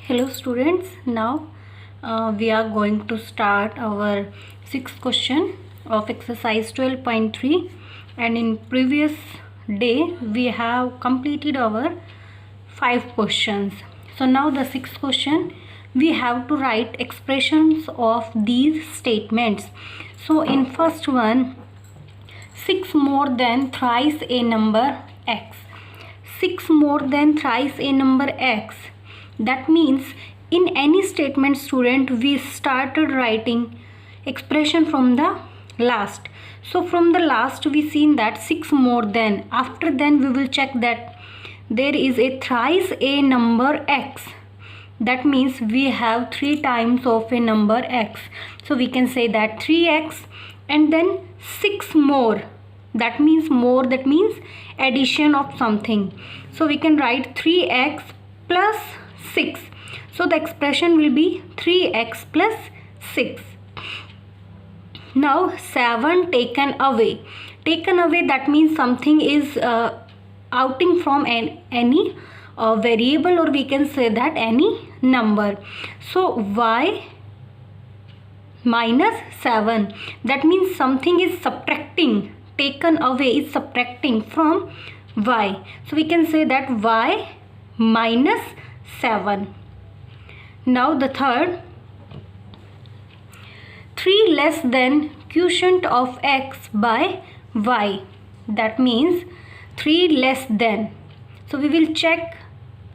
Hello students, now we are going to start our sixth question of exercise 12.3, and in previous day we have completed our 5 questions. So now the sixth question, we have to write expressions of these statements. So in first one, 6 more than thrice a number x. 6 more than thrice a number x. That means in any statement, student, we started writing expression from the last. So from the last we seen that 6 more than. After then we will check that there is a thrice a number x. That means we have 3 times of a number x. So we can say that 3x and then 6 more. That means more, that means addition of something. So we can write 3x plus 6. So the expression will be 3x plus 6. Now 7 taken away. Taken away, that means something is outing from any variable, or we can say that any number. So y minus 7. That means something is subtracting. Taken away is subtracting from y. So we can say that y minus 7. Now the third, 3 less than quotient of x by y. That means 3 less than. So we will check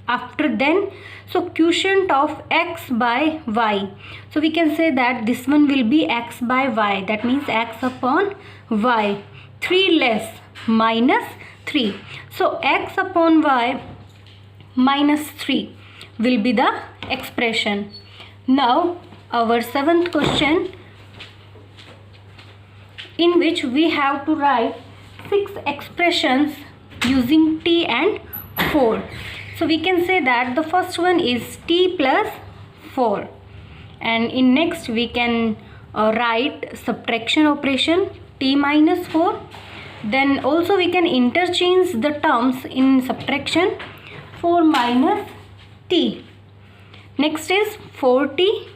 after then. So quotient of x by y. So we can say that this one will be x by y. That means x upon y. 3 less minus 3. So x upon y minus 3 will be the expression. Now our seventh question, in which we have to write 6 expressions using t and 4. So we can say that the first one is t plus 4, and in next we can write subtraction operation t minus 4. Then also we can interchange the terms in subtraction, 4 minus t. Next is 4t,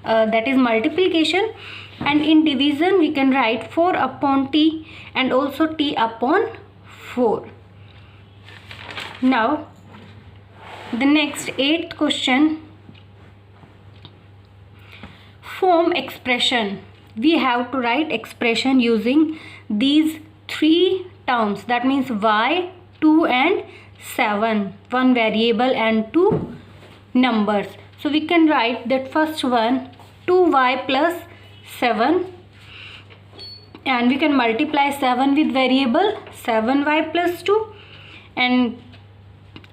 that is multiplication, and in division we can write 4 upon t and also t upon 4. Now the next 8th question, form expression. We have to write expression using these 3 terms. That means y, 2 and 7, one variable and 2 numbers. So we can write that first one, 2y plus 7, and we can multiply 7 with variable 7y plus 2, and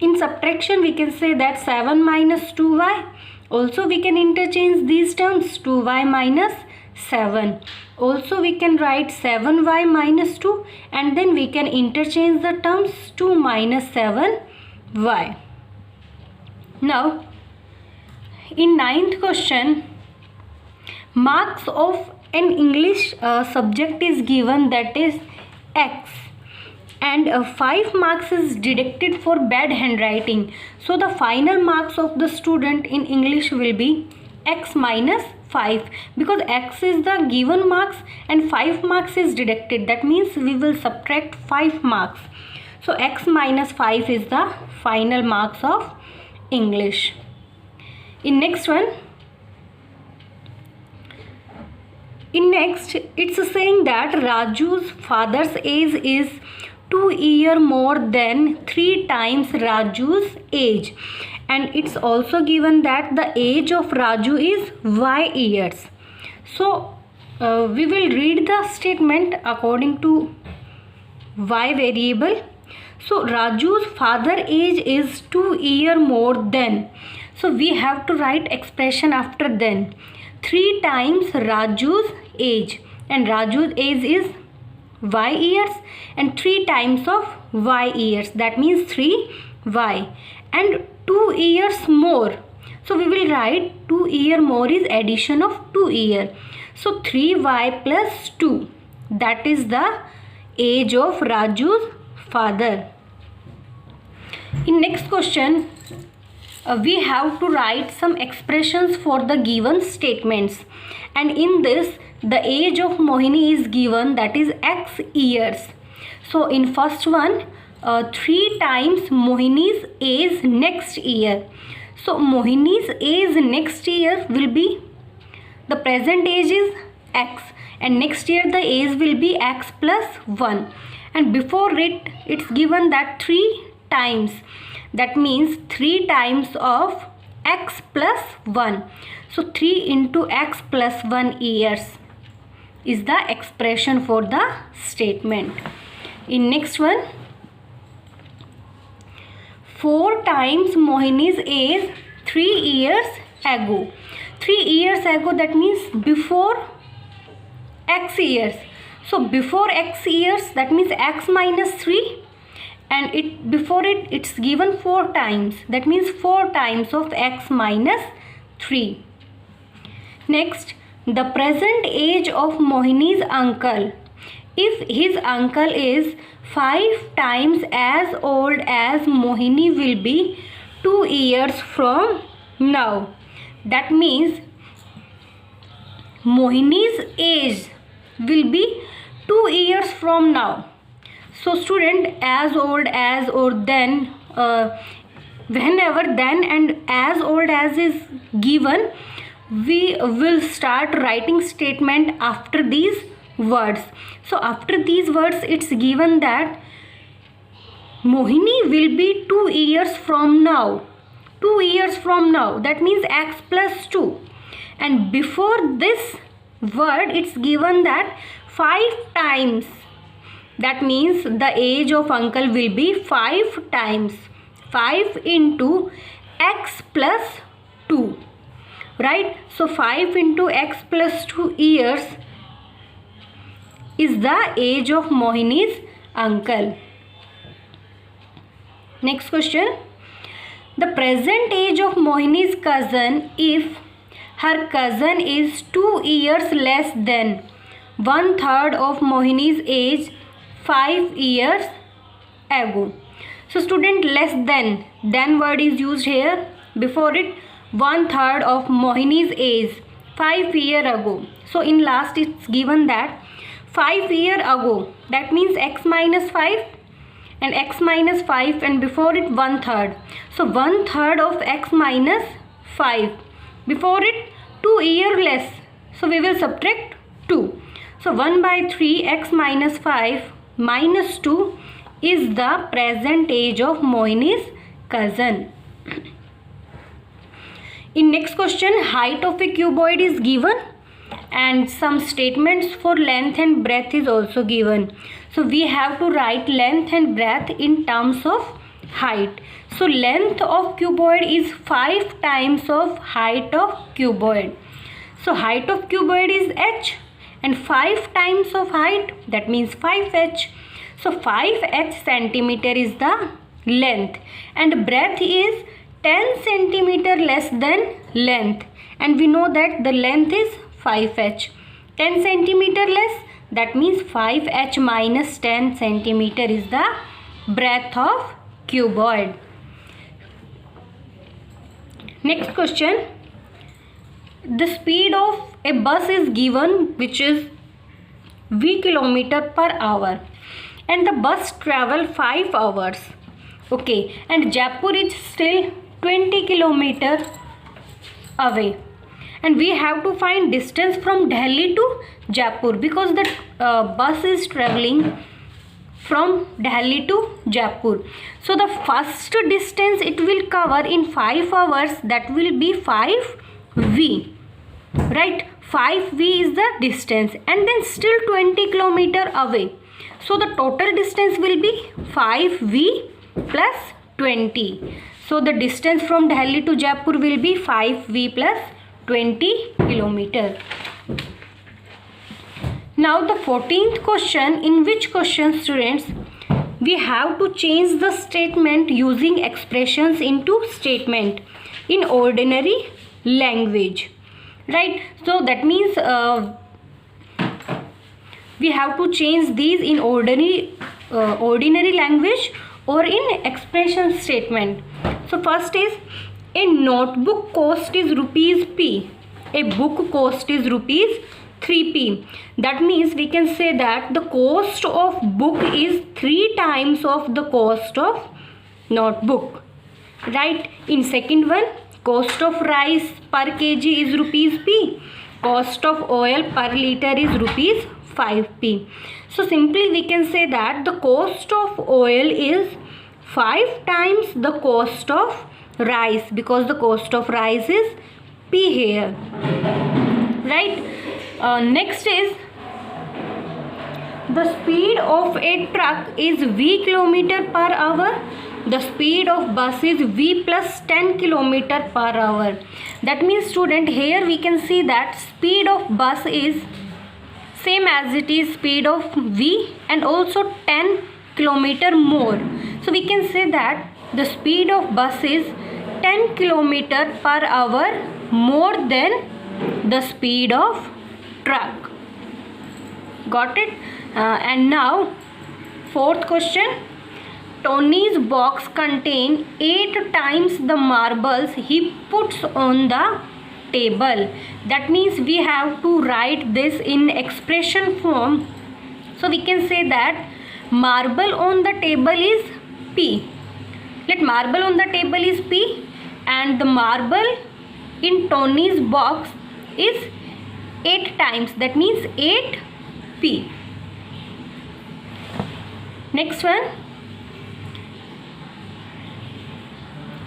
in subtraction we can say that 7 minus 2y. Also we can interchange these terms, 2y minus 7. Also we can write 7y minus 2, and then we can interchange the terms 2 minus 7y. Now in 9th question, marks of an English subject is given, that is x, and 5 marks is deducted for bad handwriting. So the final marks of the student in English will be x minus 5, because x is the given marks and 5 marks is deducted. That means we will subtract 5 marks. So x minus 5 is the final marks of English. In next one, it's saying that Raju's father's age is 2 years more than 3 times Raju's age, and it's also given that the age of Raju is y years. So we will read the statement according to y variable. So Raju's father age is 2 years more than. So we have to write expression after then. 3 times Raju's age, and Raju's age is y years, and 3 times of y years, that means 3y, and 2 years more. So we will write 2 years more is addition of 2 years. So 3y plus 2, that is the age of Raju's father. In next question, we have to write some expressions for the given statements, and in this the age of Mohini is given, that is x years. So in first one, 3 times Mohini's age next year. So Mohini's age next year will be, the present age is x, and next year the age will be x plus 1, and before it, it's given that 3 times, that means 3 times of x plus 1. So 3 into x plus 1 years is the expression for the statement. In next one, 4 times Mohini's age 3 years ago. 3 years ago, that means before x years. So before x years, that means x minus 3, and it before it, it's given 4 times, that means 4 times of x minus 3. Next, the present age of Mohini's uncle. If his uncle is 5 times as old as Mohini will be 2 years from now. That means Mohini's age will be 2 years from now. So student, as old as or then, whenever then and as old as is given, we will start writing statement after these words. So after these words, it's given that Mohini will be 2 years from now. 2 years from now, that means x plus 2. And before this word, it's given that 5 times. That means the age of uncle will be 5 times. 5 into x plus 2. Right? So 5 into x plus 2 years is the age of Mohini's uncle. Next question. The present age of Mohini's cousin, if her cousin is 2 years less than 1/3 of Mohini's age 5 years ago. So student, less than word is used here. Before it, 1/3 of Mohini's age 5 years ago. So in last it's given that 5 years ago, that means x minus 5 and x minus 5, and before it 1/3. So 1/3 of x minus 5. Before it 2 years less. So we will subtract 2. So 1/3 x minus 5 minus 2 is the present age of Mohini's cousin. In next question, height of a cuboid is given and some statements for length and breadth is also given. So we have to write length and breadth in terms of height. So length of cuboid is 5 times of height of cuboid. So height of cuboid is h, and 5 times of height, that means 5h. So 5h centimeter is the length, and breadth is 10 centimeter less than length, and we know that the length is 5h. 10 centimeter less, that means 5h minus 10 centimeter is the breadth of cuboid. Next question. The speed of a bus is given, which is v kilometer per hour, and the bus travel 5 hours. Okay, and Jaipur is still 20 kilometer away, and we have to find distance from Delhi to Jaipur, because the bus is traveling from Delhi to Jaipur. So the first distance it will cover in 5 hours, that will be 5v. Right, 5v is the distance, and then still 20 kilometer away. So the total distance will be 5v plus 20. So the distance from Delhi to Jaipur will be 5v plus 20 kilometer. Now the 14th question, in which question, students, we have to change the statement using expressions into statement in ordinary language. Right, so that means we have to change these in ordinary language or in expression statement. So first is A notebook cost is rupees P. A book cost is rupees 3p. That means we can say that the cost of book is 3 times of the cost of notebook. Right? In second one, cost of rice per kg is rupees P. Cost of oil per liter is rupees 5p. So simply we can say that the cost of oil is 5 times the cost of rice, because the cost of rice is P here. Right? Next is the speed of a truck is V km per hour. The speed of bus is V plus 10 km per hour. That means student, here we can see that speed of bus is same as it is speed of V and also 10 km more. So we can say that the speed of bus is 10 km per hour more than the speed of truck. Got it? And now fourth question. Tony's box contain 8 times the marbles he puts on the table. That means we have to write this in expression form. So we can say that marble on the table is P. Let marble on the table is P and the marble in Tony's box is 8 times. That means 8p. Next one.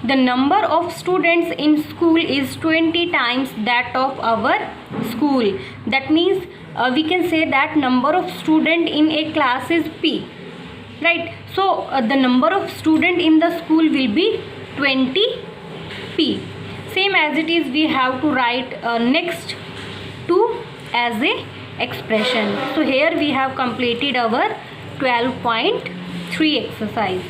The number of students in school is 20 times that of our school. That means we can say that number of student in a class is P. Right? So the number of student in the school will be 20p. Same as it is, we have to write next to as a expression. So here we have completed our 12.3 exercise.